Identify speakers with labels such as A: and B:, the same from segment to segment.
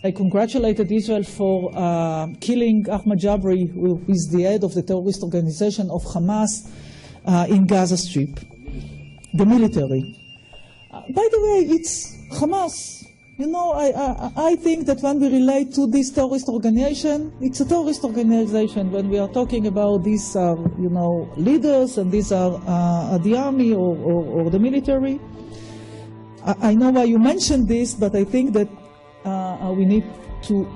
A: I congratulated Israel for killing Ahmad Jabri, who is the head of the terrorist organization of Hamas in Gaza Strip, the military. By the way, it's Hamas. You know, I think that when we relate to this terrorist organization, it's a terrorist organization. When we are talking about these, you know, leaders, and these are the army or the military. I know why you mentioned this, but I think that we need to,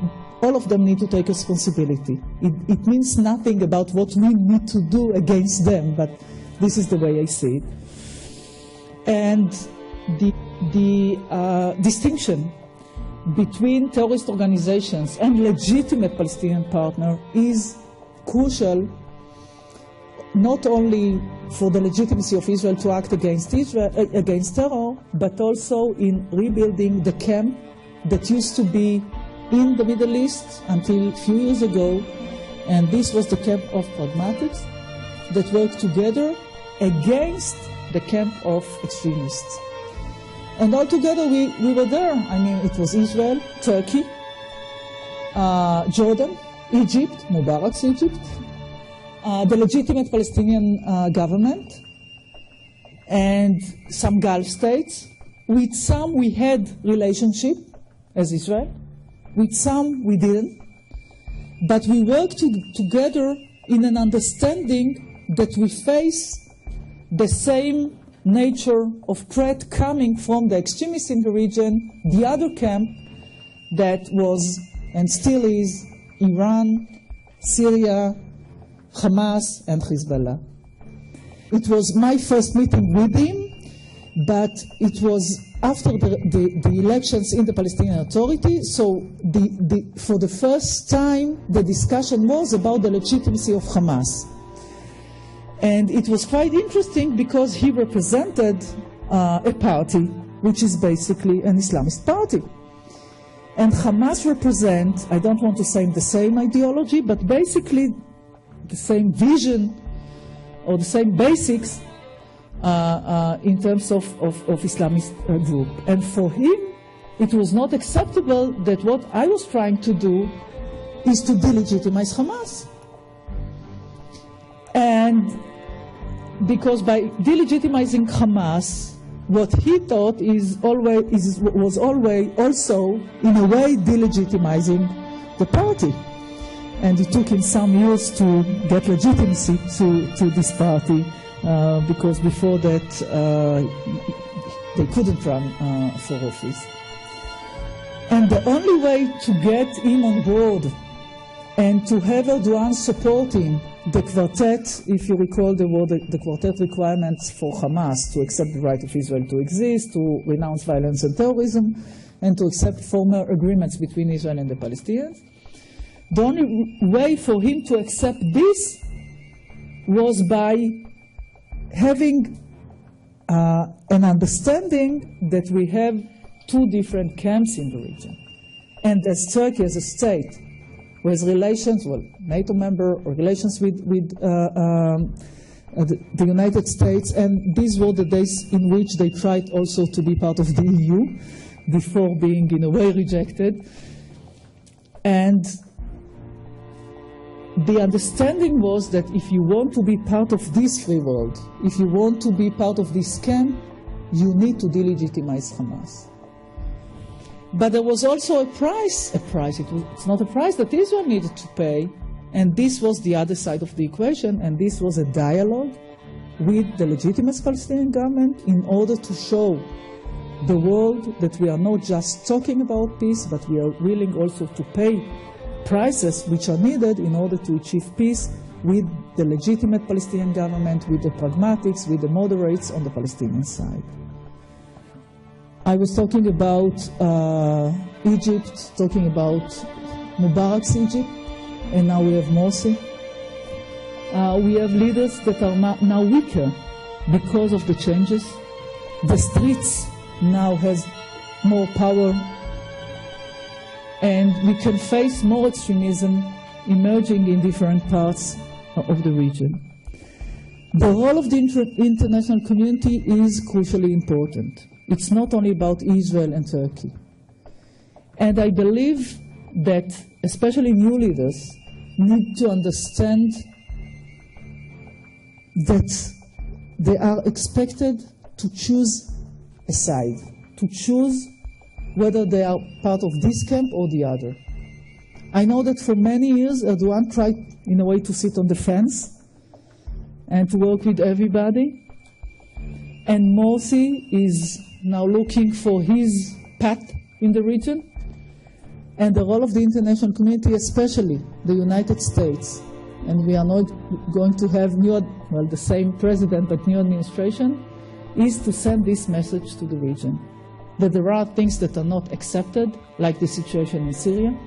A: all of them need to take responsibility. It means nothing about what we need to do against them, but this is the way I see it. And the distinction between terrorist organizations and legitimate Palestinian partner is crucial, not only for the legitimacy of Israel to act against terror, but also in rebuilding the camp that used to be in the Middle East until a few years ago, and this was the camp of pragmatics that worked together against the camp of extremists. And all together we were there. I mean, it was Israel, Turkey, Jordan, Egypt, Mubarak's Egypt, the legitimate Palestinian government, and some Gulf states. With some we had relationship as Israel, with some we didn't, but we worked together in an understanding that we face the same nature of threat coming from the extremists in the region, the other camp that was and still is Iran, Syria, Hamas, and Hezbollah. It was my first meeting with him, but it was after the elections in the Palestinian Authority, so for the first time the discussion was about the legitimacy of Hamas. And it was quite interesting because he represented a party which is basically an Islamist party. And Hamas represents, I don't want to say the same ideology, but basically the same vision or the same basics in terms of Islamist group. And for him, it was not acceptable that what I was trying to do is to delegitimize Hamas. And because by delegitimizing Hamas, what he thought was always also, in a way, delegitimizing the party. And it took him some years to get legitimacy to this party, because before that they couldn't run for office. And the only way to get him on board and to have Erdogan supporting the quartet, if you recall the quartet requirements for Hamas, to accept the right of Israel to exist, to renounce violence and terrorism, and to accept former agreements between Israel and the Palestinians. The only way for him to accept this was by having an understanding that we have two different camps in the region. And as Turkey, as a state, who has relations, well, NATO member, or relations with the United States, and these were the days in which they tried also to be part of the EU, before being in a way rejected. And the understanding was that if you want to be part of this free world, if you want to be part of this camp, you need to delegitimize Hamas. But there was also a price. It's not a price that Israel needed to pay, and this was the other side of the equation, and this was a dialogue with the legitimate Palestinian government in order to show the world that we are not just talking about peace, but we are willing also to pay prices which are needed in order to achieve peace with the legitimate Palestinian government, with the pragmatics, with the moderates on the Palestinian side. I was talking about Egypt, talking about Mubarak's Egypt, and now we have Morsi. We have leaders that are now weaker because of the changes. The streets now has more power, and we can face more extremism emerging in different parts of the region. The role of the international community is crucially important. It's not only about Israel and Turkey. And I believe that especially new leaders need to understand that they are expected to choose a side, to choose whether they are part of this camp or the other. I know that for many years Erdogan tried in a way to sit on the fence and to work with everybody, and Morsi is now looking for his path in the region, and the role of the international community, especially the United States, and we are not going to have the same president but new administration, is to send this message to the region, that there are things that are not accepted, like the situation in Syria,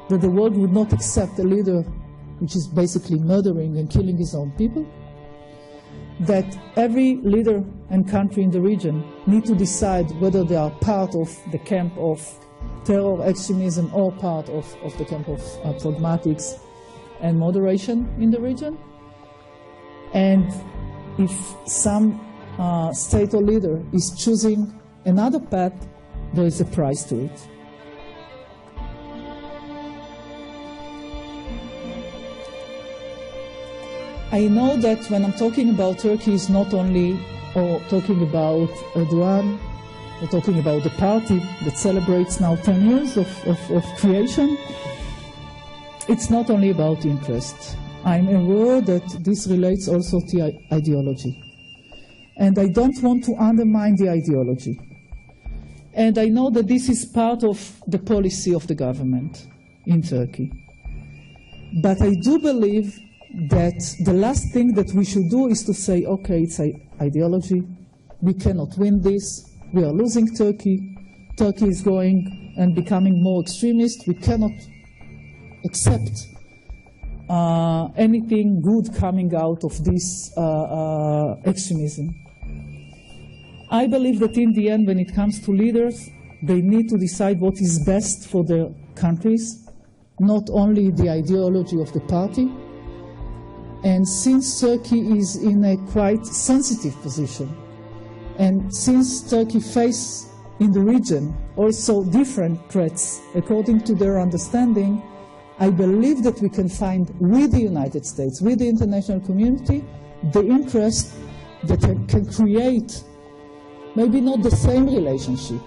A: that the world would not accept a leader which is basically murdering and killing his own people, that every leader and country in the region need to decide whether they are part of the camp of terror, extremism, or part of the camp of pragmatics and moderation in the region. And if some state or leader is choosing another path, there is a price to it. I know that when I'm talking about Turkey, it's not only talking about Erdogan, or talking about the party that celebrates now 10 years of creation. It's not only about interest. I'm aware that this relates also to ideology. And I don't want to undermine the ideology. And I know that this is part of the policy of the government in Turkey. But I do believe that the last thing that we should do is to say, okay, it's ideology, we cannot win this, we are losing Turkey, Turkey is going and becoming more extremist, we cannot accept anything good coming out of this extremism. I believe that in the end, when it comes to leaders, they need to decide what is best for their countries, not only the ideology of the party. And since Turkey is in a quite sensitive position, and since Turkey faces in the region also different threats according to their understanding, I believe that we can find with the United States, with the international community, the interest that can create maybe not the same relationship,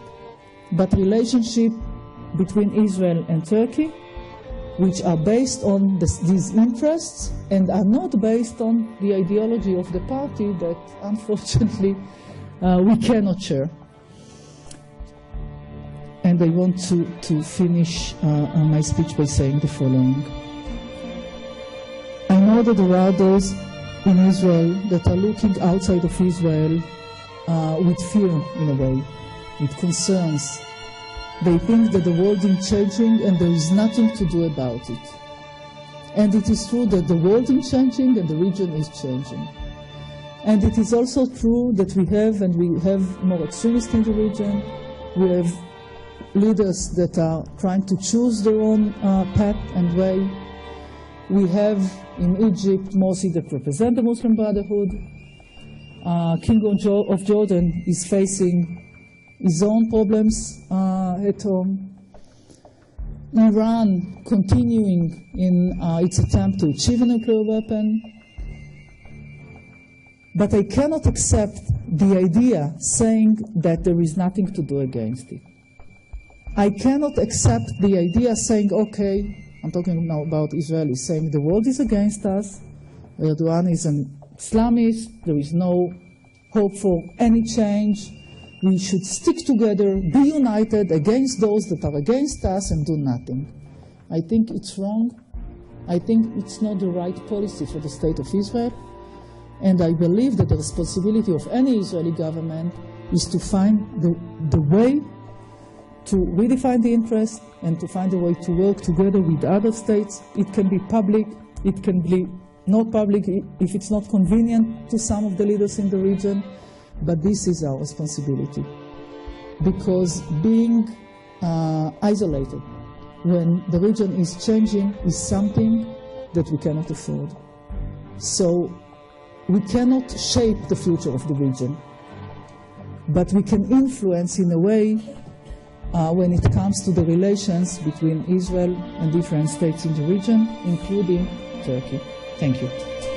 A: but relationship between Israel and Turkey, which are based on these interests and are not based on the ideology of the party that, unfortunately, we cannot share. And I want to finish my speech by saying the following. I know that there are those in Israel that are looking outside of Israel with fear, in a way, with concerns. They think that the world is changing and there is nothing to do about it. And it is true that the world is changing and the region is changing. And it is also true that we have more extremists in the region. We have leaders that are trying to choose their own path and way. We have in Egypt Morsi that represent the Muslim Brotherhood. King of Jordan is facing his own problems at home. Iran continuing in its attempt to achieve a nuclear weapon. But I cannot accept the idea saying that there is nothing to do against it. I cannot accept the idea saying, okay, I'm talking now about Israelis, saying the world is against us, Erdogan is an Islamist, there is no hope for any change, we should stick together, be united against those that are against us and do nothing. I think it's wrong. I think it's not the right policy for the state of Israel. And I believe that the responsibility of any Israeli government is to find the way to redefine the interest and to find a way to work together with other states. It can be public, it can be not public if it's not convenient to some of the leaders in the region, but this is our responsibility. Because being isolated when the region is changing is something that we cannot afford. So we cannot shape the future of the region, but we can influence in a way when it comes to the relations between Israel and different states in the region, including Turkey. Thank you.